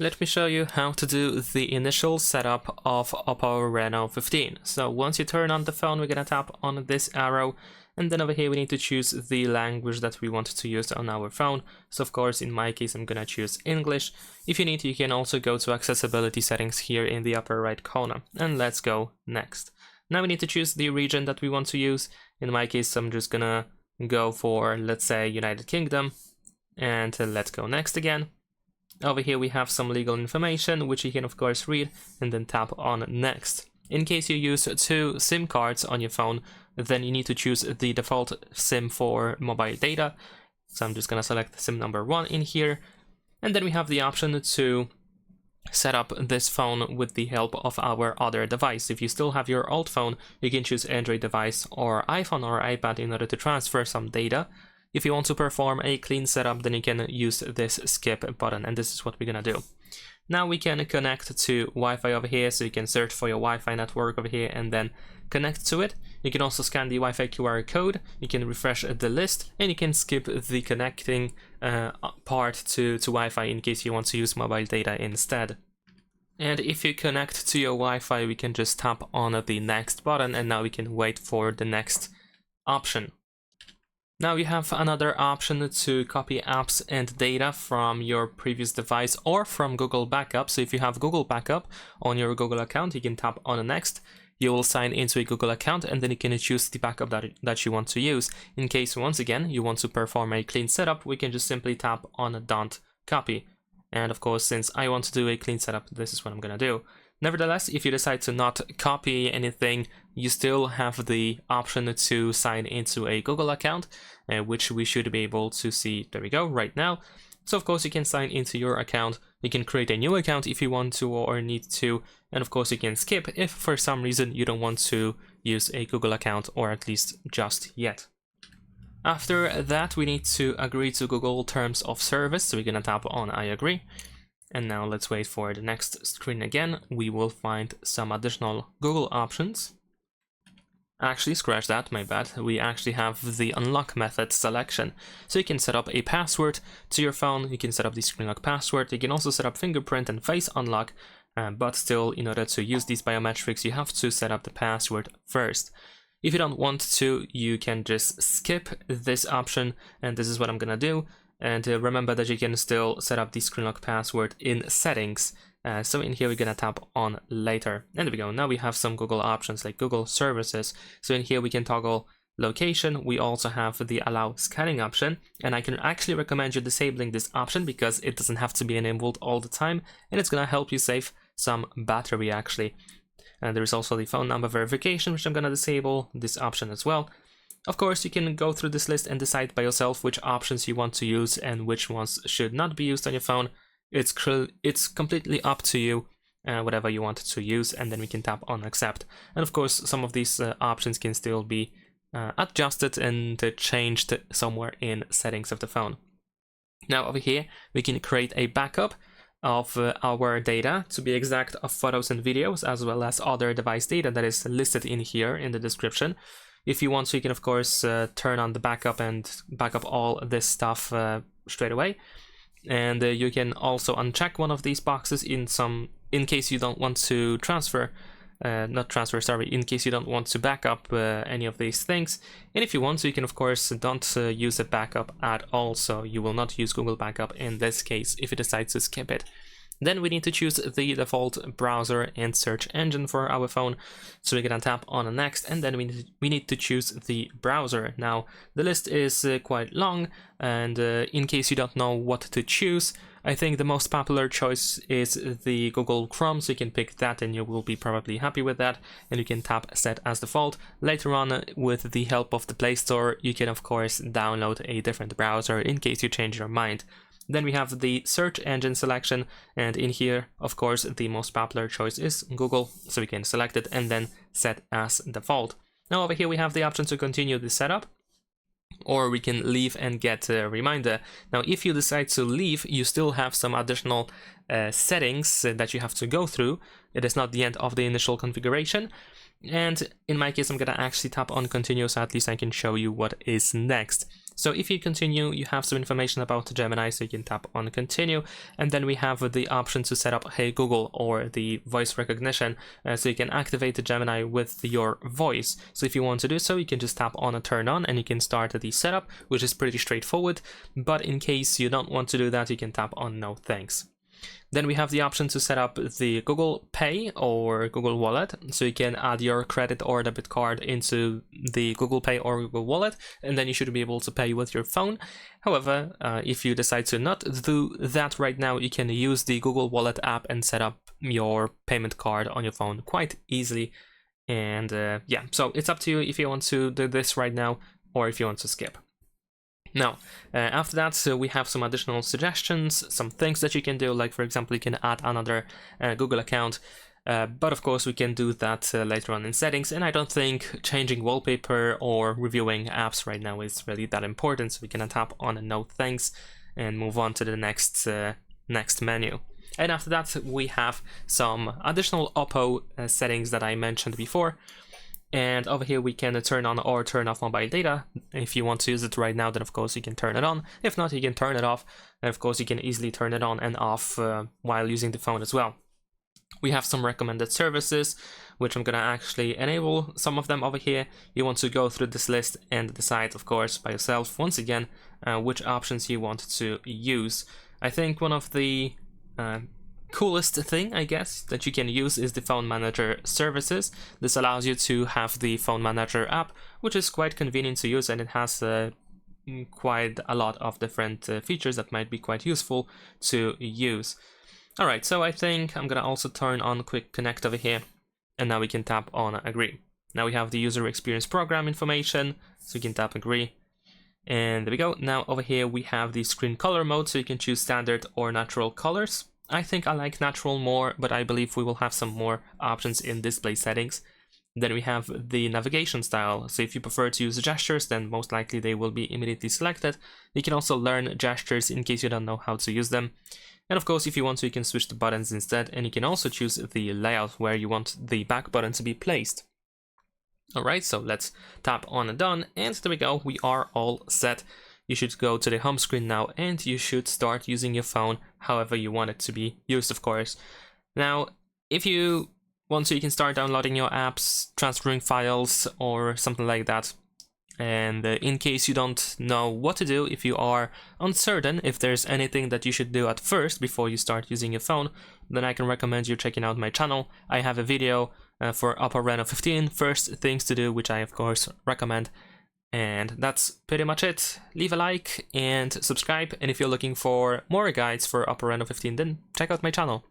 Let me show you how to do the initial setup of OPPO Reno 15. So once you turn on the phone, we're gonna tap on this arrow, and then over here we need to choose the language that we want to use on our phone. So of course, in my case, I'm gonna choose English. If you need, you can also go to accessibility settings here in the upper right corner, and let's go next. Now we need to choose the region that we want to use. In my case, I'm just gonna go for, let's say, United Kingdom, and let's go next again. Over here we have some legal information, which you can of course read, and then tap on next. In case you use two SIM cards on your phone, then you need to choose the default SIM for mobile data. So I'm just gonna select SIM number 1 in here, and then we have the option to set up this phone with the help of our other device. If you still have your old phone, you can choose Android device or iPhone or iPad in order to transfer some data. If you want to perform a clean setup, then you can use this skip button, and this is what we're gonna do. Now we can connect to Wi-Fi over here, so you can search for your Wi-Fi network over here and then connect to it. You can also scan the Wi-Fi QR code, you can refresh the list, and you can skip the connecting part to Wi-Fi in case you want to use mobile data instead. And if you connect to your Wi-Fi, we can just tap on the next button, and now we can wait for the next option. Now you have another option to copy apps and data from your previous device or from Google Backup. So if you have Google Backup on your Google account, you can tap on next. You will sign into a Google account, and then you can choose the backup that you want to use. In case, once again, you want to perform a clean setup, we can just simply tap on don't copy. And of course, since I want to do a clean setup, this is what I'm gonna do. Nevertheless, if you decide to not copy anything, you still have the option to sign into a Google account, which we should be able to see, there we go, right now. So of course you can sign into your account, you can create a new account if you want to or need to, and of course you can skip if for some reason you don't want to use a Google account, or at least just yet. After that, we need to agree to Google Terms of Service, so we're gonna tap on I agree. And now let's wait for the next screen again. We will find some additional Google options. Actually, scratch that, my bad. We actually have the unlock method selection. So you can set up a password to your phone, you can set up the screen lock password, you can also set up fingerprint and face unlock, but still, in order to use these biometrics, you have to set up the password first. If you don't want to, you can just skip this option, and this is what I'm gonna do. And remember that you can still set up the screen lock password in settings. So in here we're gonna tap on later. And there we go. Now we have some Google options like Google services. So in here we can toggle location. We also have the allow scanning option. And I can actually recommend you disabling this option because it doesn't have to be enabled all the time. And it's gonna help you save some battery actually. And there is also the phone number verification, which I'm gonna disable this option as well. Of course, you can go through this list and decide by yourself which options you want to use and which ones should not be used on your phone. It's completely up to you, whatever you want to use, and then we can tap on accept. And of course, some of these options can still be adjusted and changed somewhere in settings of the phone. Now over here, we can create a backup of our data, to be exact, of photos and videos, as well as other device data that is listed in here in the description. If you want to, you can of course turn on the backup and back up all this stuff straight away. And you can also uncheck one of these boxes in case you don't want to transfer, in case you don't want to back up any of these things. And if you want to, you can of course don't use a backup at all, so you will not use Google Backup in this case if you decide to skip it. Then we need to choose the default browser and search engine for our phone. So we're gonna tap on next, and then we need to choose the browser. Now the list is quite long, and in case you don't know what to choose, I think the most popular choice is the Google Chrome, so you can pick that and you will be probably happy with that, and you can tap set as default. Later on, with the help of the Play Store, you can of course download a different browser in case you change your mind. Then we have the search engine selection, and in here, of course, the most popular choice is Google, so we can select it and then set as default. Now over here we have the option to continue the setup, or we can leave and get a reminder. Now if you decide to leave, you still have some additional settings that you have to go through. It is not the end of the initial configuration. And in my case, I'm gonna actually tap on continue, so at least I can show you what is next. So if you continue, you have some information about Gemini, so you can tap on continue, and then we have the option to set up Hey Google or the voice recognition, so you can activate the Gemini with your voice. So if you want to do so, you can just tap on and turn on, and you can start the setup, which is pretty straightforward. But in case you don't want to do that, you can tap on no thanks. Then we have the option to set up the Google Pay or Google Wallet, so you can add your credit or debit card into the Google Pay or Google Wallet, and then you should be able to pay with your phone. However, if you decide to not do that right now, you can use the Google Wallet app and set up your payment card on your phone quite easily. And yeah, so it's up to you if you want to do this right now or if you want to skip. Now, after that, we have some additional suggestions, some things that you can do, like for example, you can add another Google account, but of course we can do that later on in settings, and I don't think changing wallpaper or reviewing apps right now is really that important, so we can tap on no thanks and move on to the next menu. And after that, we have some additional OPPO settings that I mentioned before. And over here we can turn on or turn off mobile data. If you want to use it right now, then of course you can turn it on. If not, you can turn it off. And of course you can easily turn it on and off while using the phone as well. We have some recommended services, which I'm gonna actually enable some of them over here. You want to go through this list and decide, of course, by yourself, once again, which options you want to use. I think one of the coolest thing, I guess, that you can use is the phone manager services. This allows you to have the phone manager app, which is quite convenient to use, and it has quite a lot of different features that might be quite useful to use. Alright, so I think I'm gonna also turn on Quick Connect over here, and now we can tap on Agree. Now we have the user experience program information, so you can tap Agree. And there we go. Now over here we have the screen color mode, so you can choose standard or natural colors. I think I like natural more, but I believe we will have some more options in display settings. Then we have the navigation style, so if you prefer to use gestures, then most likely they will be immediately selected. You can also learn gestures in case you don't know how to use them. And of course, if you want to, you can switch the buttons instead, and you can also choose the layout where you want the back button to be placed. Alright, so let's tap on done, and there we go, we are all set. You should go to the home screen now, and you should start using your phone however you want it to be used, of course. Now, if you want to, you can start downloading your apps, transferring files, or something like that. And in case you don't know what to do, if you are uncertain if there's anything that you should do at first before you start using your phone, then I can recommend you checking out my channel. I have a video for OPPO Reno 15, first things to do, which I of course recommend. And that's pretty much it. Leave a like and subscribe, and if you're looking for more guides for OPPO Reno 15, then check out my channel.